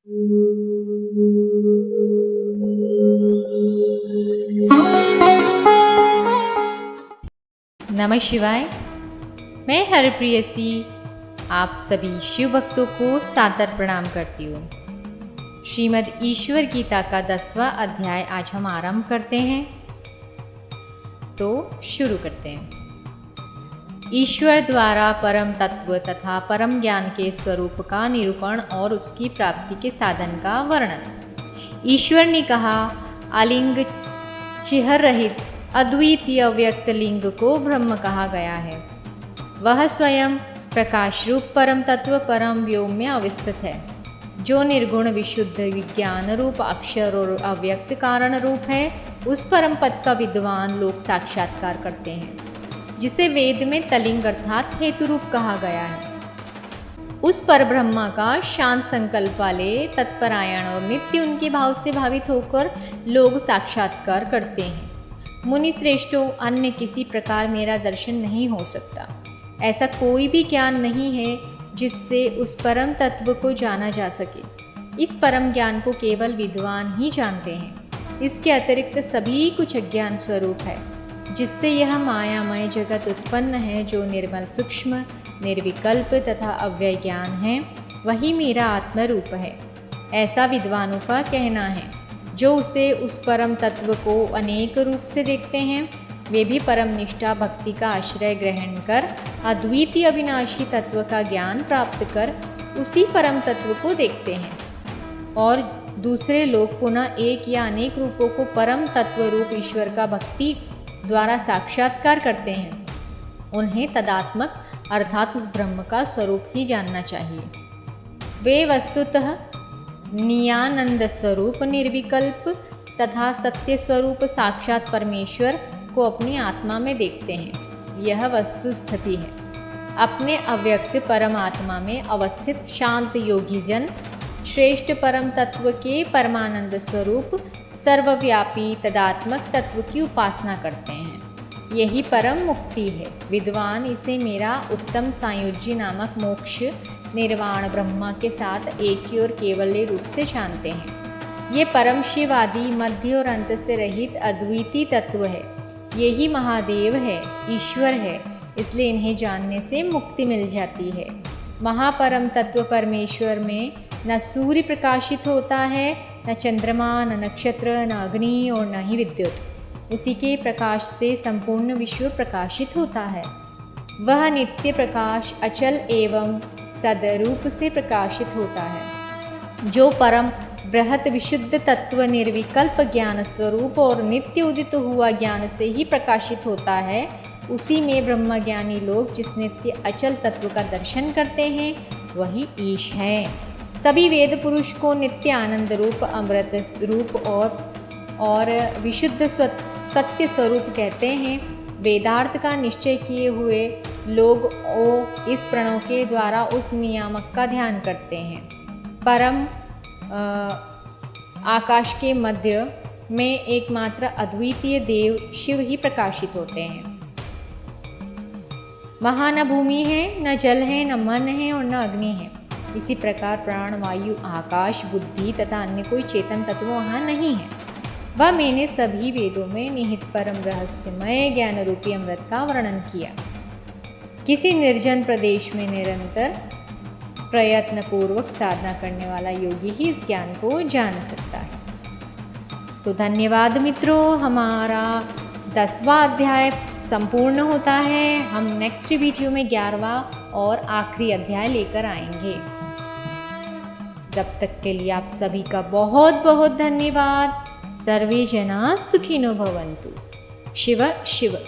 नमः शिवाय। मैं हरप्रियसी आप सभी शिव भक्तों को सादर प्रणाम करती हूँ। श्रीमद् ईश्वर गीता का 10वां अध्याय आज हम आरंभ करते हैं, तो शुरू करते हैं। ईश्वर द्वारा परम तत्व तथा परम ज्ञान के स्वरूप का निरूपण और उसकी प्राप्ति के साधन का वर्णन। ईश्वर ने कहा, आलिंग चिहर रहित अद्वितीय अव्यक्त लिंग को ब्रह्म कहा गया है। वह स्वयं प्रकाश रूप परम तत्व परम व्योम में अवस्थित है, जो निर्गुण विशुद्ध विज्ञान रूप अक्षर और अव्यक्त कारण रूप है। उस परम पद का विद्वान लोग साक्षात्कार करते हैं, जिसे वेद में तलिंग अर्थात हेतु रूप कहा गया है। उस पर ब्रह्मा का शांत संकल्प वाले तत्परायण और नित्य उनके भाव से भावित होकर लोग साक्षात्कार करते हैं। मुनि श्रेष्ठों, अन्य किसी प्रकार मेरा दर्शन नहीं हो सकता। ऐसा कोई भी ज्ञान नहीं है जिससे उस परम तत्व को जाना जा सके। इस परम ज्ञान को केवल विद्वान ही जानते हैं। इसके अतिरिक्त सभी कुछ अज्ञान स्वरूप है, जिससे यह मायामय जगत उत्पन्न है। जो निर्मल सूक्ष्म निर्विकल्प तथा अव्यय ज्ञान है, वही मेरा आत्मरूप है, ऐसा विद्वानों का कहना है। जो उसे उस परम तत्व को अनेक रूप से देखते हैं, वे भी परम निष्ठा भक्ति का आश्रय ग्रहण कर अद्वितीय अविनाशी तत्व का ज्ञान प्राप्त कर उसी परम तत्व को देखते हैं। और दूसरे लोग पुनः एक या अनेक रूपों को परम तत्व रूप ईश्वर का भक्ति द्वारा साक्षात्कार करते हैं। उन्हें तदात्मक अर्थात उस ब्रह्म का स्वरूप ही जानना चाहिए। वे वस्तुतः नियानंद स्वरूप निर्विकल्प तथा सत्य स्वरूप साक्षात परमेश्वर को अपनी आत्मा में देखते हैं। यह वस्तु स्थिति है। अपने अव्यक्त परमात्मा में अवस्थित शांत योगी जन श्रेष्ठ परम तत्व के परमानंद स्वरूप सर्वव्यापी तदात्मक तत्व की उपासना करते हैं। यही परम मुक्ति है। विद्वान इसे मेरा उत्तम सायुज्य नामक मोक्ष निर्वाण ब्रह्मा के साथ एक ही और केवल रूप से जानते हैं। ये परम शिव आदि मध्य और अंत से रहित अद्वितीय तत्व है। यही महादेव है, ईश्वर है। इसलिए इन्हें जानने से मुक्ति मिल जाती है। महापरम तत्व परमेश्वर में न सूर्य प्रकाशित होता है, न चंद्रमा, न नक्षत्र, न अग्नि और न ही विद्युत। उसी के प्रकाश से संपूर्ण विश्व प्रकाशित होता है। वह नित्य प्रकाश अचल एवं सदरूप से प्रकाशित होता है। जो परम बृहत विशुद्ध तत्व निर्विकल्प ज्ञान स्वरूप और नित्य उदित हुआ ज्ञान से ही प्रकाशित होता है, उसी में ब्रह्मज्ञानी लोग जिस नित्य अचल तत्व का दर्शन करते हैं, वही ईश है। सभी वेद पुरुष को नित्य आनंद रूप अमृत रूप और विशुद्ध सत्य स्वरूप कहते हैं। वेदार्थ का निश्चय किए हुए लोग इस प्रणव के द्वारा उस नियामक का ध्यान करते हैं। परम आकाश के मध्य में एकमात्र अद्वितीय देव शिव ही प्रकाशित होते हैं। वहाँ न भूमि है, न जल है, न मन है और न अग्नि है। इसी प्रकार प्राण, वायु, आकाश, बुद्धि तथा अन्य कोई चेतन तत्व वहाँ नहीं है। वह मैंने सभी वेदों में निहित परम रहस्यमय ज्ञान रूपी अमृत का वर्णन किया। किसी निर्जन प्रदेश में निरंतर प्रयत्न पूर्वक साधना करने वाला योगी ही इस ज्ञान को जान सकता है। तो धन्यवाद मित्रों, हमारा 10वां अध्याय संपूर्ण होता है। हम नेक्स्ट वीडियो में 11वां और आखिरी अध्याय लेकर आएंगे। तब तक के लिए आप सभी का बहुत बहुत धन्यवाद। सर्वे जना सुखिनो भवन्तु। शिव शिव।